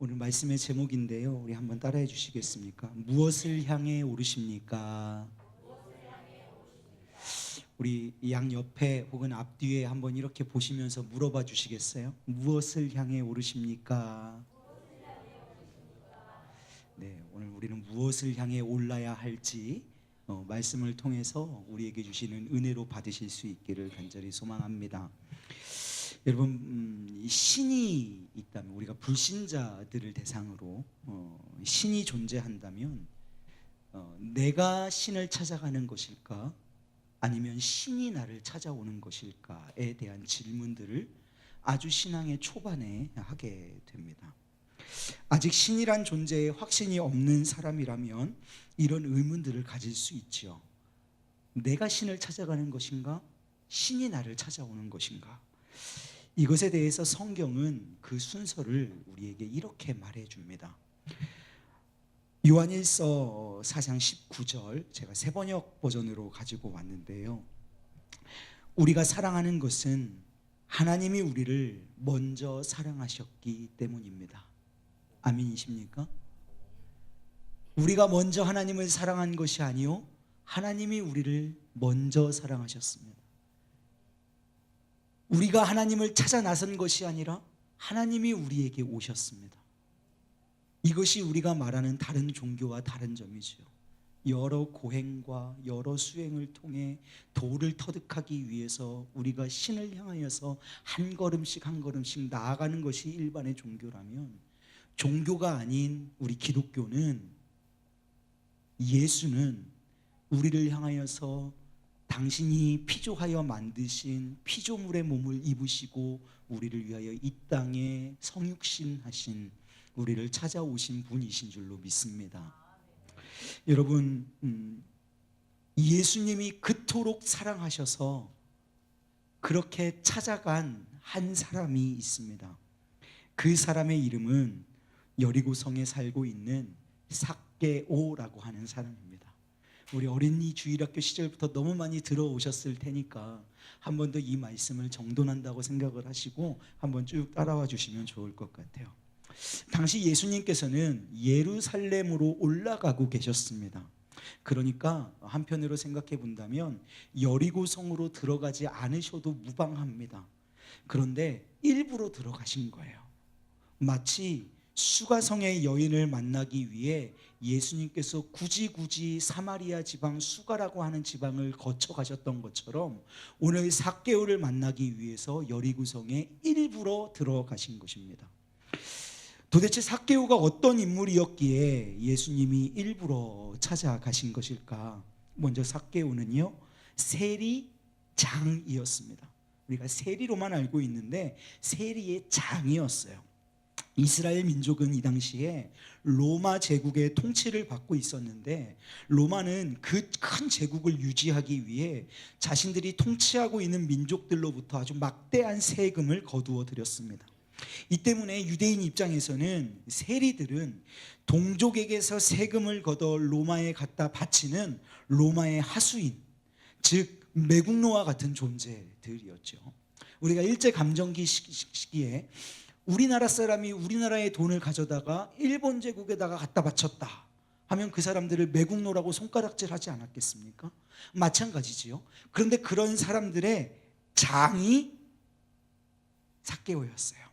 오늘 말씀의 제목인데요. 우리 한번 따라해 주시겠습니까? 무엇을 향해 오르십니까? 우리 양 옆에 혹은 앞뒤에 한번 이렇게 보시면서 물어봐 주시겠어요? 무엇을 향해 오르십니까? 네, 오늘 우리는 무엇을 향해 올라야 할지 말씀을 통해서 우리에게 주시는 은혜로 받으실 수 있기를 간절히 소망합니다. 여러분, 신이 있다면, 우리가 불신자들을 대상으로 신이 존재한다면 내가 신을 찾아가는 것일까? 아니면 신이 나를 찾아오는 것일까에 대한 질문들을 아주 신앙의 초반에 하게 됩니다. 아직 신이란 존재에 확신이 없는 사람이라면 이런 의문들을 가질 수 있죠. 내가 신을 찾아가는 것인가? 신이 나를 찾아오는 것인가? 이것에 대해서 성경은 그 순서를 우리에게 이렇게 말해줍니다. 요한일서 4장 19절, 제가 새번역 버전으로 가지고 왔는데요. 우리가 사랑하는 것은 하나님이 우리를 먼저 사랑하셨기 때문입니다. 아멘이십니까? 우리가 먼저 하나님을 사랑한 것이 아니요, 하나님이 우리를 먼저 사랑하셨습니다. 우리가 하나님을 찾아 나선 것이 아니라 하나님이 우리에게 오셨습니다. 이것이 우리가 말하는 다른 종교와 다른 점이죠. 여러 고행과 여러 수행을 통해 도를 터득하기 위해서 우리가 신을 향하여서 한 걸음씩 한 걸음씩 나아가는 것이 일반의 종교라면, 종교가 아닌 우리 기독교는, 예수는 우리를 향하여서 당신이 피조하여 만드신 피조물의 몸을 입으시고 우리를 위하여 이 땅에 성육신하신, 우리를 찾아오신 분이신 줄로 믿습니다. 여러분, 예수님이 그토록 사랑하셔서 그렇게 찾아간 한 사람이 있습니다. 그 사람의 이름은 여리고성에 살고 있는 삭개오라고 하는 사람입니다. 우리 어린이 주일학교 시절부터 너무 많이 들어오셨을 테니까 한 번 더 이 말씀을 정돈한다고 생각을 하시고 한번 쭉 따라와 주시면 좋을 것 같아요. 당시 예수님께서는 예루살렘으로 올라가고 계셨습니다. 그러니까 한편으로 생각해 본다면 여리고성으로 들어가지 않으셔도 무방합니다. 그런데 일부러 들어가신 거예요. 마치 수가성의 여인을 만나기 위해 예수님께서 굳이 사마리아 지방 수가라고 하는 지방을 거쳐 가셨던 것처럼 오늘 삭개오를 만나기 위해서 여리고성에 일부러 들어가신 것입니다. 도대체 삭개오가 어떤 인물이었기에 예수님이 일부러 찾아가신 것일까? 먼저 삭개오는요, 세리장이었습니다. 우리가 세리로만 알고 있는데 세리의 장이었어요. 이스라엘 민족은 이 당시에 로마 제국의 통치를 받고 있었는데, 로마는 그 큰 제국을 유지하기 위해 자신들이 통치하고 있는 민족들로부터 아주 막대한 세금을 거두어 들였습니다. 이 때문에 유대인 입장에서는 세리들은 동족에게서 세금을 걷어 로마에 갖다 바치는 로마의 하수인, 즉 매국노와 같은 존재들이었죠. 우리가 일제감정기 시기에 우리나라 사람이 우리나라의 돈을 가져다가 일본 제국에다가 갖다 바쳤다 하면 그 사람들을 매국노라고 손가락질하지 않았겠습니까? 마찬가지지요. 그런데 그런 사람들의 장이 삭개오였어요.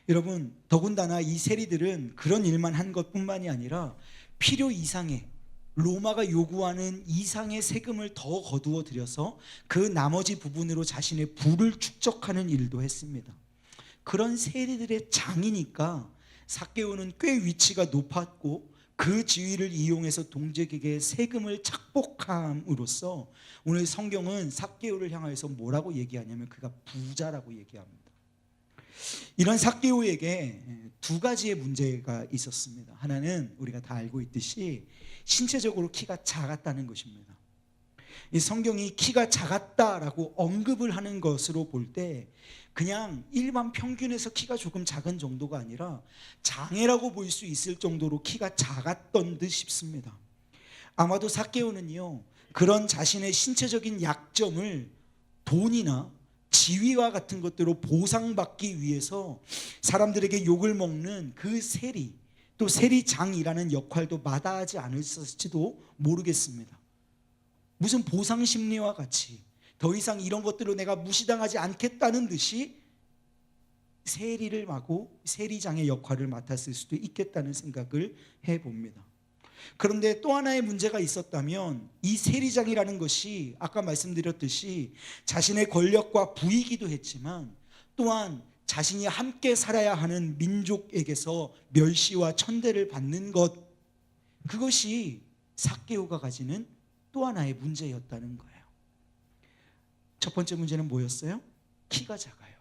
여러분, 더군다나 이 세리들은 그런 일만 한 것뿐만이 아니라 필요 이상의, 로마가 요구하는 이상의 세금을 더 거두어 들여서 그 나머지 부분으로 자신의 부를 축적하는 일도 했습니다. 그런 세리들의 장이니까 삭개오는 꽤 위치가 높았고 그 지위를 이용해서 동족에게 세금을 착복함으로써 오늘 성경은 삭개오를 향해서 뭐라고 얘기하냐면 그가 부자라고 얘기합니다. 이런 삭개오에게 두 가지의 문제가 있었습니다. 하나는 우리가 다 알고 있듯이 신체적으로 키가 작았다는 것입니다. 이 성경이 키가 작았다라고 언급을 하는 것으로 볼 때 그냥 일반 평균에서 키가 조금 작은 정도가 아니라 장애라고 볼 수 있을 정도로 키가 작았던 듯 싶습니다. 아마도 삭개오는요, 그런 자신의 신체적인 약점을 돈이나 지위와 같은 것들로 보상받기 위해서 사람들에게 욕을 먹는 그 세리, 또 세리장이라는 역할도 마다하지 않았을지도 모르겠습니다. 무슨 보상 심리와 같이 더 이상 이런 것들로 내가 무시당하지 않겠다는 듯이 세리를 맡고 세리장의 역할을 맡았을 수도 있겠다는 생각을 해봅니다. 그런데 또 하나의 문제가 있었다면 이 세리장이라는 것이 아까 말씀드렸듯이 자신의 권력과 부이기도 했지만 또한 자신이 함께 살아야 하는 민족에게서 멸시와 천대를 받는 것, 그것이 삭개오가 가지는 또 하나의 문제였다는 거예요. 첫 번째 문제는 뭐였어요? 키가 작아요.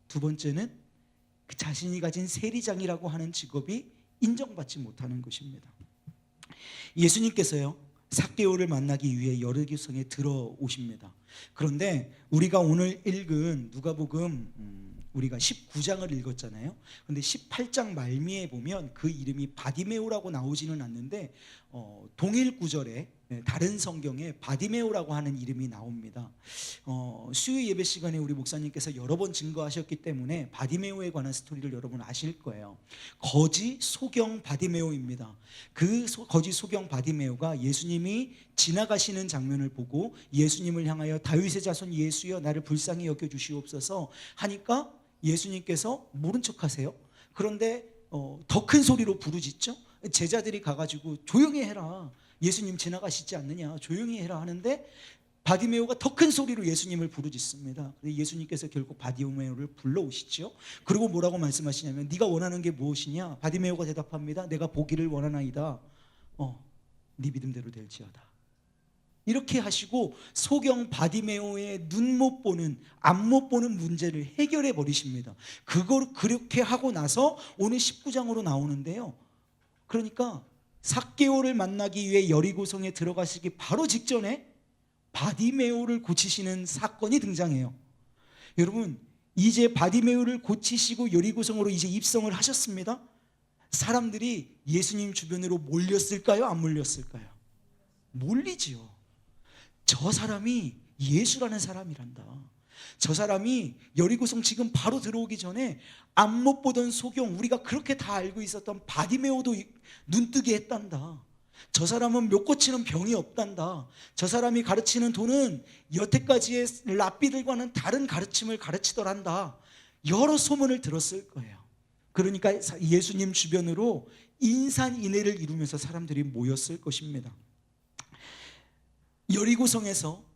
두 번째는 그 자신이 가진 세리장이라고 하는 직업이 인정받지 못하는 것입니다. 예수님께서요, 삭개오를 만나기 위해 여리고성에 들어오십니다. 그런데 우리가 오늘 읽은 누가복음 우리가 19장을 읽었잖아요. 근데 18장 말미에 보면 그 이름이 바디메오라고 나오지는 않는데 동일 구절에 다른 성경에 바디메오라고 하는 이름이 나옵니다. 수요 예배 시간에 우리 목사님께서 여러 번 증거하셨기 때문에 바디메오에 관한 스토리를 여러분 아실 거예요. 거지 소경 바디메오입니다. 그 거지 소경 바디메오가 예수님이 지나가시는 장면을 보고 예수님을 향하여 다윗의 자손 예수여 나를 불쌍히 여겨주시옵소서 하니까 예수님께서 모른 척하세요. 그런데 더 큰 소리로 부르짖죠. 제자들이 가가지고 조용히 해라, 예수님 지나가시지 않느냐, 조용히 해라 하는데 바디메오가 더 큰 소리로 예수님을 부르짖습니다. 예수님께서 결국 바디메오를 불러오시죠. 그리고 뭐라고 말씀하시냐면 네가 원하는 게 무엇이냐? 바디메오가 대답합니다. 내가 보기를 원하나이다. 네 믿음대로 될지어다. 이렇게 하시고 소경 바디메오의 눈 못 보는, 앞 못 보는 문제를 해결해 버리십니다. 그걸 그렇게 하고 나서 오늘 19장으로 나오는데요. 그러니까 삭개오를 만나기 위해 여리고성에 들어가시기 바로 직전에 바디메오를 고치시는 사건이 등장해요. 여러분, 이제 바디메오를 고치시고 여리고성으로 이제 입성을 하셨습니다. 사람들이 예수님 주변으로 몰렸을까요? 안 몰렸을까요? 몰리지요. 저 사람이 예수라는 사람이란다. 저 사람이 여리고성 지금 바로 들어오기 전에 앞 못 보던 소경, 우리가 그렇게 다 알고 있었던 바디메오도 눈뜨게 했단다. 저 사람은 못 고치는 병이 없단다. 저 사람이 가르치는 돈은 여태까지의 랍비들과는 다른 가르침을 가르치더란다. 여러 소문을 들었을 거예요. 그러니까 예수님 주변으로 인산인해를 이루면서 사람들이 모였을 것입니다. 여리고성에서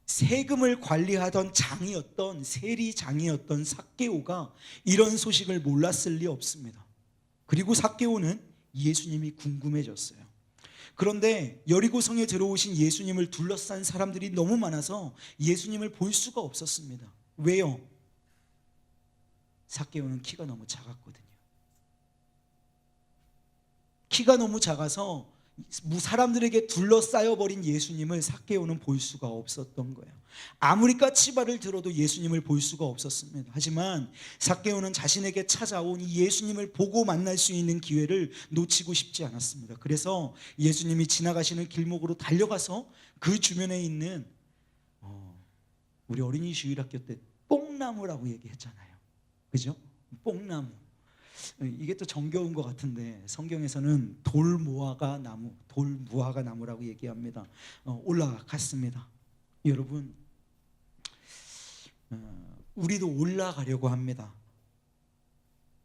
세금을 관리하던 장이었던 세리장이었던 삭개오가 이런 소식을 몰랐을 리 없습니다. 그리고 삭개오는 예수님이 궁금해졌어요. 그런데 여리고성에 들어오신 예수님을 둘러싼 사람들이 너무 많아서 예수님을 볼 수가 없었습니다. 왜요? 삭개오는 키가 너무 작았거든요. 키가 너무 작아서 사람들에게 둘러싸여버린 예수님을 삭개오는 볼 수가 없었던 거예요. 아무리 까치발을 들어도 예수님을 볼 수가 없었습니다. 하지만 삭개오는 자신에게 찾아온 이 예수님을 보고 만날 수 있는 기회를 놓치고 싶지 않았습니다. 그래서 예수님이 지나가시는 길목으로 달려가서 그 주변에 있는 우리 어린이 주일학교 때 뽕나무라고 얘기했잖아요. 그죠? 뽕나무. 이게 또 정겨운 것 같은데 성경에서는 돌무화과 나무라고 얘기합니다. 올라갔습니다. 여러분, 우리도 올라가려고 합니다.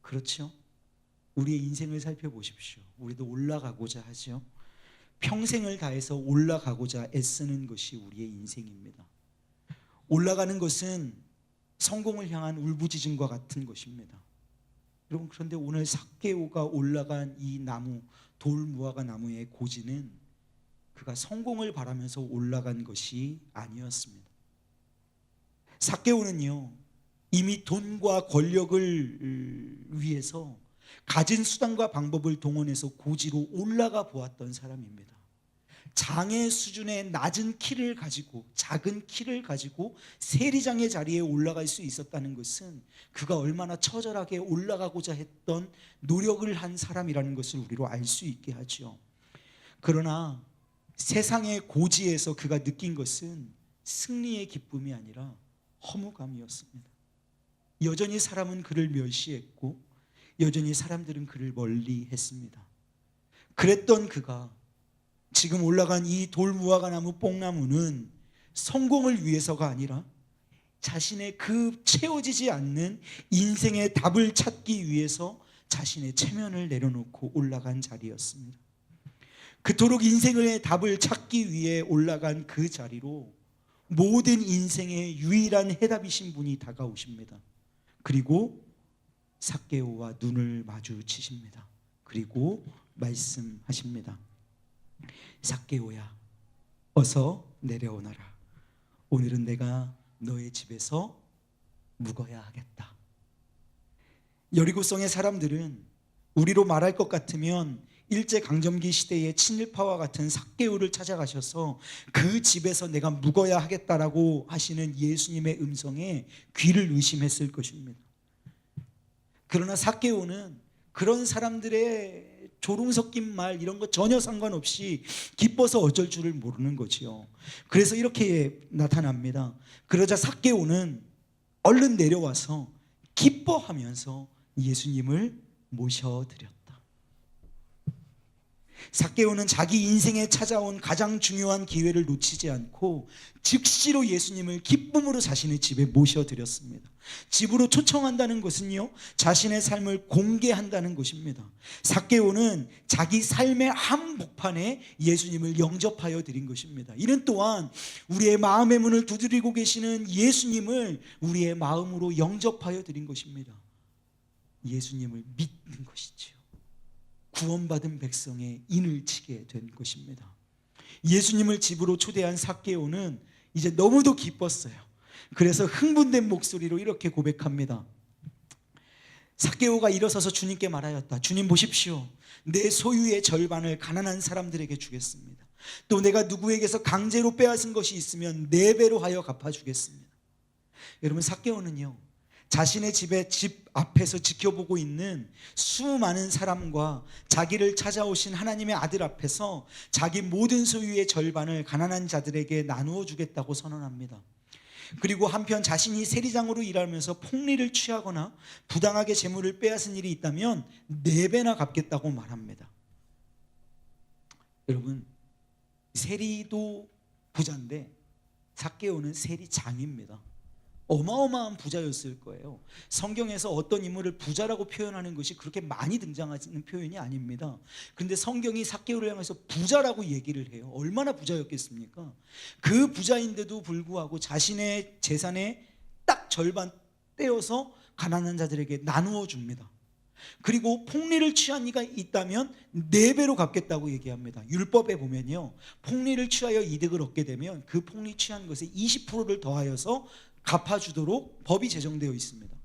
그렇죠? 우리의 인생을 살펴보십시오. 우리도 올라가고자 하죠. 평생을 다해서 올라가고자 애쓰는 것이 우리의 인생입니다. 올라가는 것은 성공을 향한 울부짖음과 같은 것입니다. 여러분, 그런데 오늘 삭개오가 올라간 이 나무, 돌무화과 나무의 고지는 그가 성공을 바라면서 올라간 것이 아니었습니다. 삭개오는요, 이미 돈과 권력을 위해서 가진 수단과 방법을 동원해서 고지로 올라가 보았던 사람입니다. 장의 수준의 낮은 키를 가지고, 작은 키를 가지고 세리장의 자리에 올라갈 수 있었다는 것은 그가 얼마나 처절하게 올라가고자 했던 노력을 한 사람이라는 것을 우리로 알 수 있게 하죠. 그러나 세상의 고지에서 그가 느낀 것은 승리의 기쁨이 아니라 허무감이었습니다. 여전히 사람은 그를 멸시했고 여전히 사람들은 그를 멀리했습니다. 그랬던 그가 지금 올라간 이 돌무화과나무 뽕나무는 성공을 위해서가 아니라 자신의 그 채워지지 않는 인생의 답을 찾기 위해서 자신의 체면을 내려놓고 올라간 자리였습니다. 그토록 인생의 답을 찾기 위해 올라간 그 자리로 모든 인생의 유일한 해답이신 분이 다가오십니다. 그리고 삭개오와 눈을 마주치십니다. 그리고 말씀하십니다. 삭개오야, 어서 내려오너라. 오늘은 내가 너의 집에서 묵어야 하겠다. 여리고성의 사람들은 우리로 말할 것 같으면 일제강점기 시대의 친일파와 같은 삭개오를 찾아가셔서 그 집에서 내가 묵어야 하겠다라고 하시는 예수님의 음성에 귀를 의심했을 것입니다. 그러나 삭개오는 그런 사람들의 조롱 섞인 말 이런 거 전혀 상관없이 기뻐서 어쩔 줄을 모르는 거지요. 그래서 이렇게 나타납니다. 그러자 삭개오는 얼른 내려와서 기뻐하면서 예수님을 모셔드렸다. 삭개오는 자기 인생에 찾아온 가장 중요한 기회를 놓치지 않고 즉시로 예수님을 기쁨으로 자신의 집에 모셔드렸습니다. 집으로 초청한다는 것은요, 자신의 삶을 공개한다는 것입니다. 삭개오는 자기 삶의 한복판에 예수님을 영접하여 드린 것입니다. 이는 또한 우리의 마음의 문을 두드리고 계시는 예수님을 우리의 마음으로 영접하여 드린 것입니다. 예수님을 믿는 것이지요. 구원받은 백성의 인을 치게 된 것입니다. 예수님을 집으로 초대한 삭개오는 이제 너무도 기뻤어요. 그래서 흥분된 목소리로 이렇게 고백합니다. 삭개오가 일어서서 주님께 말하였다. 주님 보십시오. 내 소유의 절반을 가난한 사람들에게 주겠습니다. 또 내가 누구에게서 강제로 빼앗은 것이 있으면 4배로 하여 갚아주겠습니다. 여러분, 삭개오는요, 자신의 집 앞에서 지켜보고 있는 수많은 사람과 자기를 찾아오신 하나님의 아들 앞에서 자기 모든 소유의 절반을 가난한 자들에게 나누어 주겠다고 선언합니다. 그리고 한편 자신이 세리장으로 일하면서 폭리를 취하거나 부당하게 재물을 빼앗은 일이 있다면 4배나 갚겠다고 말합니다. 여러분, 세리도 부자인데 삭개오는 세리장입니다. 어마어마한 부자였을 거예요. 성경에서 어떤 인물을 부자라고 표현하는 것이 그렇게 많이 등장하는 표현이 아닙니다. 그런데 성경이 삭개오를 향해서 부자라고 얘기를 해요. 얼마나 부자였겠습니까? 그 부자인데도 불구하고 자신의 재산의 딱 절반 떼어서 가난한 자들에게 나누어 줍니다. 그리고 폭리를 취한 이가 있다면 4배로 갚겠다고 얘기합니다. 율법에 보면요, 폭리를 취하여 이득을 얻게 되면 그 폭리 취한 것에 20%를 더하여서 갚아주도록 법이 제정되어 있습니다.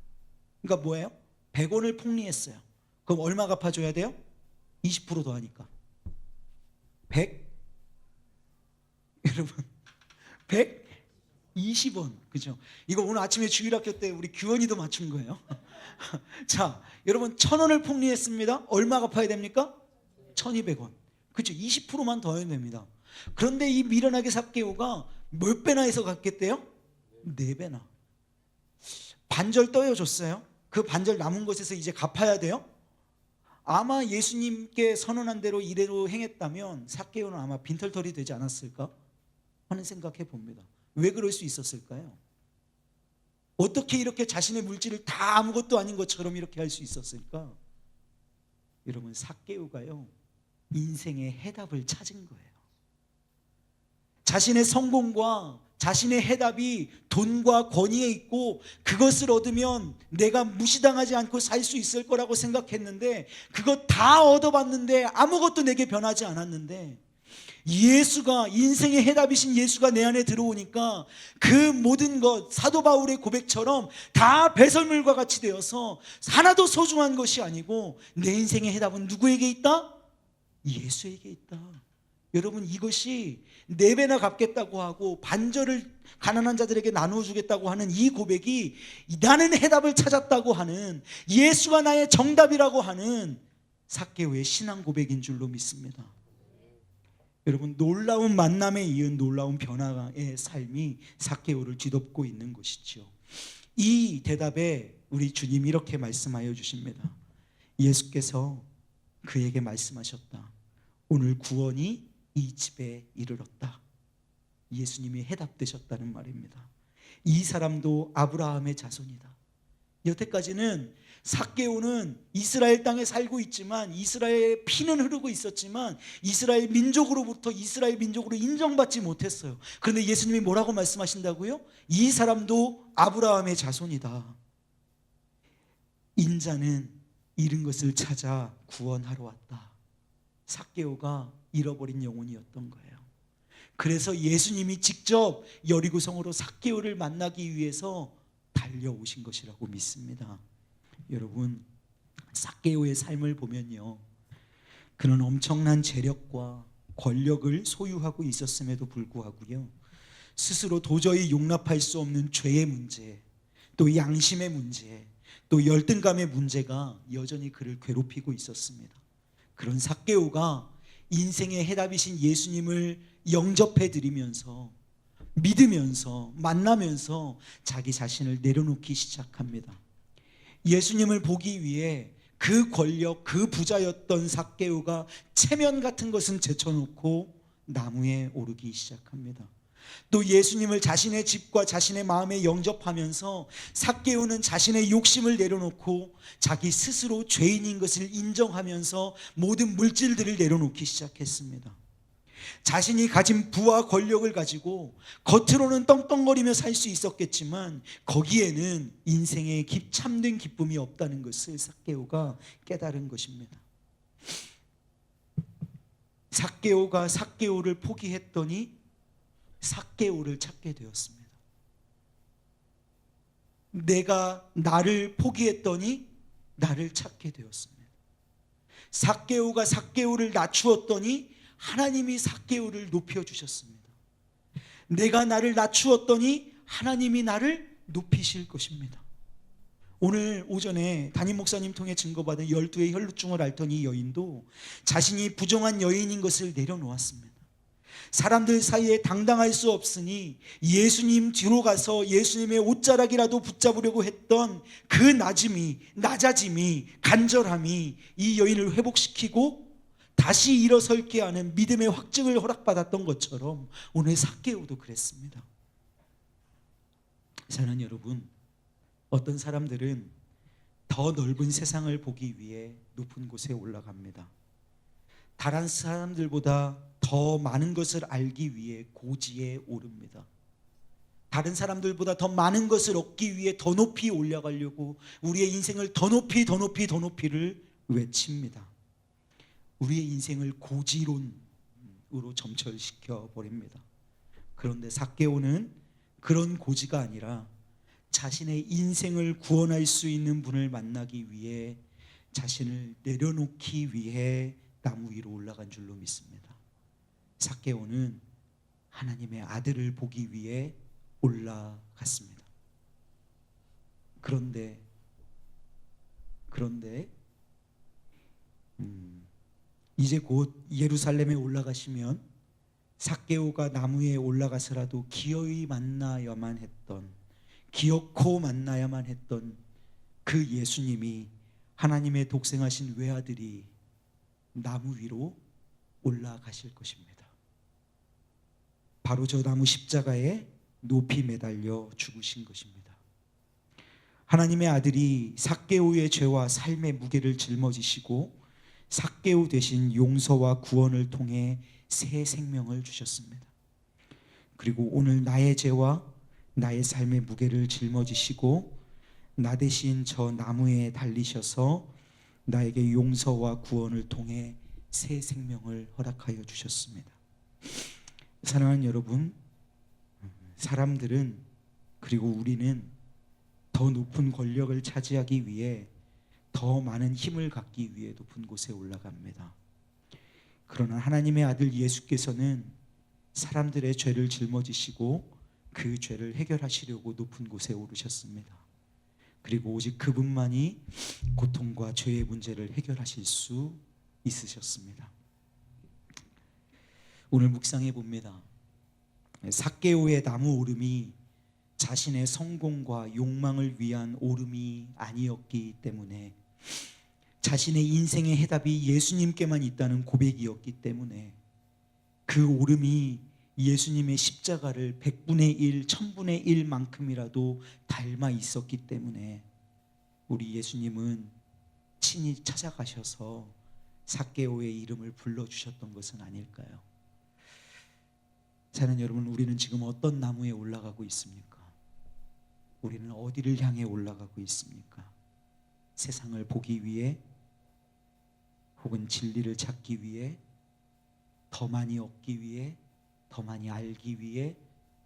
그러니까 뭐예요? 100원을 폭리했어요. 그럼 얼마 갚아줘야 돼요? 20% 더하니까 100, 여러분 120원. 그죠? 이거 오늘 아침에 주일학교 때 우리 규원이도 맞춘 거예요. 자, 여러분 1000원을 폭리했습니다. 얼마 갚아야 됩니까? 1200원. 그렇죠? 20%만 더해야 됩니다. 그런데 이 미련하게 삭개오가 몇 배나 해서 갚겠대요? 4배나. 반절 떠여줬어요. 그 반절 남은 것에서 이제 갚아야 돼요. 아마 예수님께 선언한 대로 이대로 행했다면 삭개오는 아마 빈털털이 되지 않았을까 하는 생각해 봅니다. 왜 그럴 수 있었을까요? 어떻게 이렇게 자신의 물질을 다 아무것도 아닌 것처럼 이렇게 할 수 있었을까? 여러분, 삭개오가요, 인생의 해답을 찾은 거예요. 자신의 성공과 자신의 해답이 돈과 권위에 있고 그것을 얻으면 내가 무시당하지 않고 살 수 있을 거라고 생각했는데 그것 다 얻어봤는데 아무것도 내게 변하지 않았는데 예수가, 인생의 해답이신 예수가 내 안에 들어오니까 그 모든 것, 사도 바울의 고백처럼 다 배설물과 같이 되어서 하나도 소중한 것이 아니고 내 인생의 해답은 누구에게 있다? 예수에게 있다. 여러분, 이것이 4배나 갚겠다고 하고 반절을 가난한 자들에게 나누어 주겠다고 하는 이 고백이 나는 해답을 찾았다고 하는, 예수가 나의 정답이라고 하는 삭개오의 신앙 고백인 줄로 믿습니다. 여러분, 놀라운 만남에 이은 놀라운 변화의 삶이 삭개오를 뒤덮고 있는 것이죠. 이 대답에 우리 주님이 이렇게 말씀하여 주십니다. 예수께서 그에게 말씀하셨다. 오늘 구원이 이 집에 이르렀다. 예수님이 해답되셨다는 말입니다. 이 사람도 아브라함의 자손이다. 여태까지는 삭개오는 이스라엘 땅에 살고 있지만, 이스라엘의 피는 흐르고 있었지만 이스라엘 민족으로부터 이스라엘 민족으로 인정받지 못했어요. 그런데 예수님이 뭐라고 말씀하신다고요? 이 사람도 아브라함의 자손이다. 인자는 잃은 것을 찾아 구원하러 왔다. 삭개오가 잃어버린 영혼이었던 거예요. 그래서 예수님이 직접 여리고성으로 삭개오를 만나기 위해서 달려오신 것이라고 믿습니다. 여러분, 삭개오의 삶을 보면요, 그는 엄청난 재력과 권력을 소유하고 있었음에도 불구하고요, 스스로 도저히 용납할 수 없는 죄의 문제, 또 양심의 문제, 또 열등감의 문제가 여전히 그를 괴롭히고 있었습니다. 그런 삭개오가 인생의 해답이신 예수님을 영접해 드리면서, 믿으면서, 만나면서 자기 자신을 내려놓기 시작합니다. 예수님을 보기 위해 그 권력, 그 부자였던 삭개오가 체면 같은 것은 제쳐놓고 나무에 오르기 시작합니다. 또 예수님을 자신의 집과 자신의 마음에 영접하면서 삭개오는 자신의 욕심을 내려놓고 자기 스스로 죄인인 것을 인정하면서 모든 물질들을 내려놓기 시작했습니다. 자신이 가진 부와 권력을 가지고 겉으로는 떵떵거리며 살 수 있었겠지만 거기에는 인생의 참된 기쁨이 없다는 것을 삭개오가 깨달은 것입니다. 삭개오가 삭개오를 포기했더니 삭개오를 찾게 되었습니다. 내가 나를 포기했더니 나를 찾게 되었습니다. 삭개오가 삭개오를 낮추었더니 하나님이 삭개오를 높여주셨습니다. 내가 나를 낮추었더니 하나님이 나를 높이실 것입니다. 오늘 오전에 담임 목사님 통해 증거받은 12의 혈루증을 앓던 이 여인도 자신이 부정한 여인인 것을 내려놓았습니다. 사람들 사이에 당당할 수 없으니 예수님 뒤로 가서 예수님의 옷자락이라도 붙잡으려고 했던 그 낮아짐이, 간절함이 이 여인을 회복시키고 다시 일어설게 하는 믿음의 확증을 허락받았던 것처럼 오늘 삭개오도 그랬습니다. 사랑하는 여러분, 어떤 사람들은 더 넓은 세상을 보기 위해 높은 곳에 올라갑니다. 다른 사람들보다 더 많은 것을 알기 위해 고지에 오릅니다. 다른 사람들보다 더 많은 것을 얻기 위해 더 높이 올라가려고 우리의 인생을 더 높이를 외칩니다. 우리의 인생을 고지론으로 점철시켜 버립니다. 그런데 삭개오는 그런 고지가 아니라 자신의 인생을 구원할 수 있는 분을 만나기 위해 자신을 내려놓기 위해 나무 위로 올라간 줄로 믿습니다. 삭개오는 하나님의 아들을 보기 위해 올라갔습니다. 그런데 이제 곧 예루살렘에 올라가시면 삭개오가 나무에 올라가서라도 기어이 만나야만 했던, 기어코 만나야만 했던 그 예수님이, 하나님의 독생하신 외아들이 나무 위로 올라가실 것입니다. 바로 저 나무 십자가에 높이 매달려 죽으신 것입니다. 하나님의 아들이 삭개오의 죄와 삶의 무게를 짊어지시고 삭개오 대신 용서와 구원을 통해 새 생명을 주셨습니다. 그리고 오늘 나의 죄와 나의 삶의 무게를 짊어지시고 나 대신 저 나무에 달리셔서 나에게 용서와 구원을 통해 새 생명을 허락하여 주셨습니다. 사랑하는 여러분, 사람들은, 그리고 우리는 더 높은 권력을 차지하기 위해, 더 많은 힘을 갖기 위해 높은 곳에 올라갑니다. 그러나 하나님의 아들 예수께서는 사람들의 죄를 짊어지시고 그 죄를 해결하시려고 높은 곳에 오르셨습니다. 그리고 오직 그분만이 고통과 죄의 문제를 해결하실 수 있으셨습니다. 오늘 묵상해 봅니다. 삭개오의 나무 오름이 자신의 성공과 욕망을 위한 오름이 아니었기 때문에, 자신의 인생의 해답이 예수님께만 있다는 고백이었기 때문에, 그 오름이 예수님의 십자가를 100분의 1, 1000분의 1만큼이라도 닮아 있었기 때문에 우리 예수님은 친히 찾아가셔서 삭개오의 이름을 불러주셨던 것은 아닐까요? 사랑하는 여러분, 우리는 지금 어떤 나무에 올라가고 있습니까? 우리는 어디를 향해 올라가고 있습니까? 세상을 보기 위해, 혹은 진리를 찾기 위해, 더 많이 얻기 위해, 더 많이 알기 위해,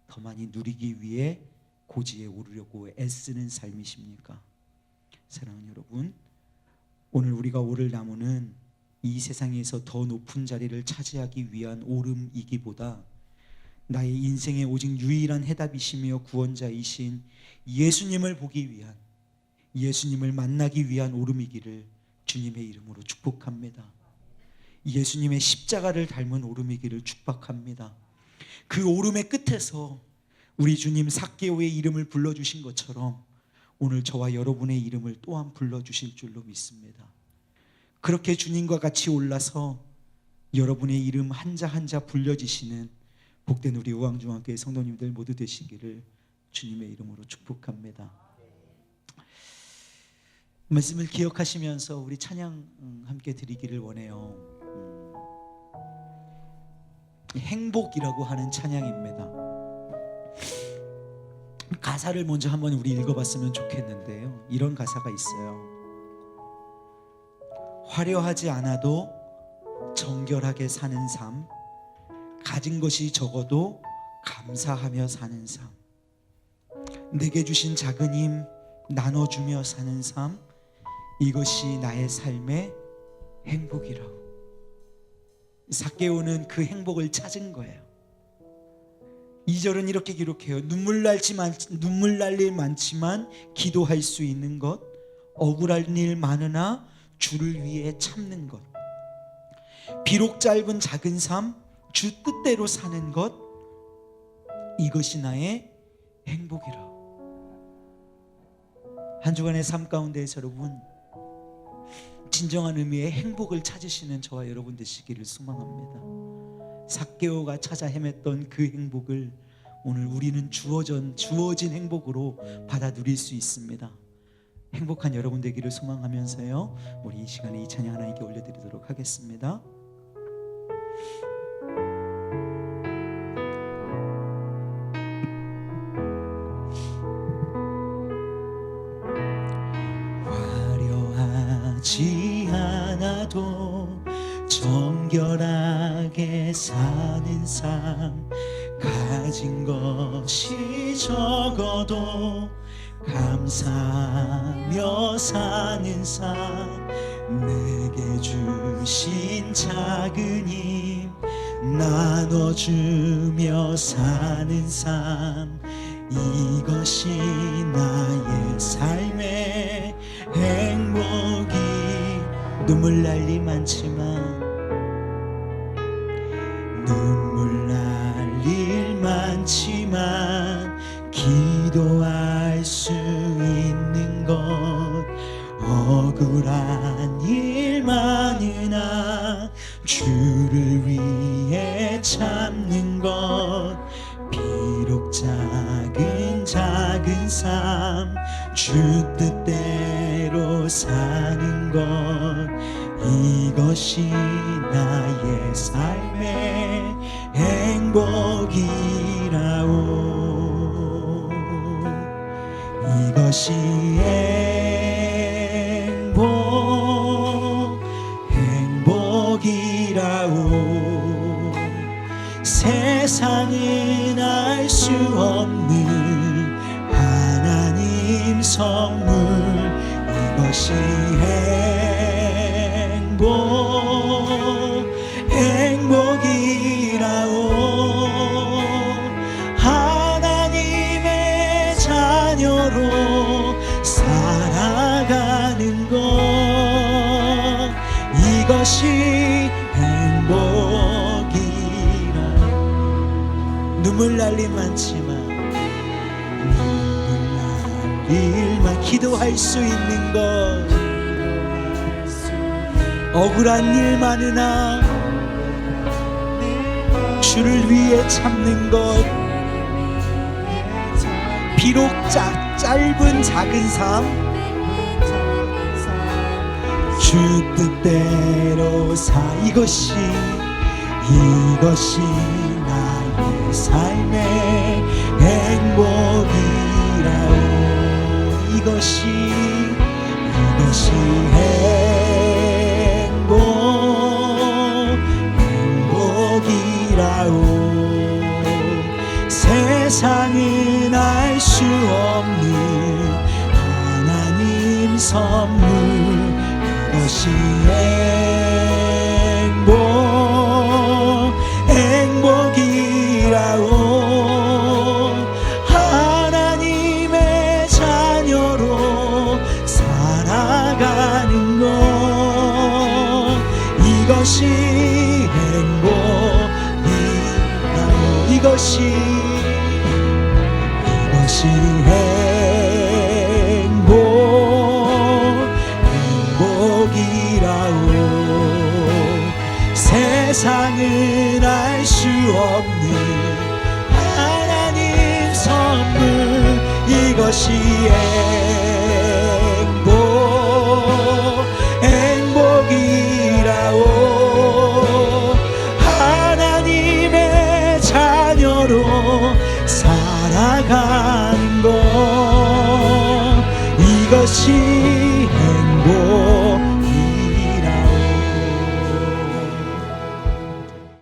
더 많이 누리기 위해 고지에 오르려고 애쓰는 삶이십니까? 사랑하는 여러분, 오늘 우리가 오를 나무는 이 세상에서 더 높은 자리를 차지하기 위한 오름이기보다 나의 인생의 오직 유일한 해답이시며 구원자이신 예수님을 보기 위한, 예수님을 만나기 위한 오름이기를 주님의 이름으로 축복합니다. 예수님의 십자가를 닮은 오름이기를 축복합니다. 그 오름의 끝에서 우리 주님 삭개오의 이름을 불러주신 것처럼 오늘 저와 여러분의 이름을 또한 불러주실 줄로 믿습니다. 그렇게 주님과 같이 올라서 여러분의 이름 한자 한자 불려지시는 복된 우리 우왕중앙교회 성도님들 모두 되시기를 주님의 이름으로 축복합니다. 말씀을 기억하시면서 우리 찬양 함께 드리기를 원해요. 행복이라고 하는 찬양입니다. 가사를 먼저 한번 우리 읽어봤으면 좋겠는데요, 이런 가사가 있어요. 화려하지 않아도 정결하게 사는 삶, 가진 것이 적어도 감사하며 사는 삶, 내게 주신 작은 힘 나눠주며 사는 삶, 이것이 나의 삶의 행복이라고. 삭개오는 그 행복을 찾은 거예요. 2절은 이렇게 기록해요. 눈물 날 일 많지만 기도할 수 있는 것, 억울할 일 많으나 주를 위해 참는 것, 비록 짧은 작은 삶, 주 뜻대로 사는 것, 이것이 나의 행복이라. 한 주간의 삶 가운데에서 여러분 진정한 의미의 행복을 찾으시는 저와 여러분 되시기를 소망합니다. 삭개오가 찾아 헤맸던 그 행복을 오늘 우리는 주어진 행복으로 받아 누릴 수 있습니다. 행복한 여러분 되기를 소망하면서요, 우리 이 시간에 이 찬양 하나님께 올려드리도록 하겠습니다. 화려하지 않아도 정결하게 사는 삶, 가진 것이 적어도 감사하며 사는 삶, 내게 주신 작은 힘 나눠주며 사는 삶, 이것이 나의 삶의 행복이. 눈물 날 일 많지만, 눈물 날 일 많지만 기도할 수 있는 것, 억울한 일 많으나 주를 위해 참는 것, 비록 작은 삶, 주 뜻대로 사는 것, 이것이 나의 삶의 행복이라오. 이것이 행복이라오. 세상은 알 수 없는 하나님 선물, 이것이 행복이라오. 하나님의 자녀로 살아가는 것, 이것이 행복이라오. 눈물 날 일 많지만 눈물 날 일만 기도할 수 있는 것, 억울한 일 많으나 주를 위해 참는 것, 비록 짧은 작은 삶 주 뜻대로 이것이 나의 삶의 행복이라오. 이것이 행복이라오. 세상은 알 수 없는 하나님 선물, 이것이 행복이라오. 하나님의 자녀로 살아가는 것, 이것이 행복이라오. 이것이 행복이라오. 세상은 알 수 없는 하나님 선물, 이것이 행복이라오. 하나님의 자녀로 살아가는 것, 이것이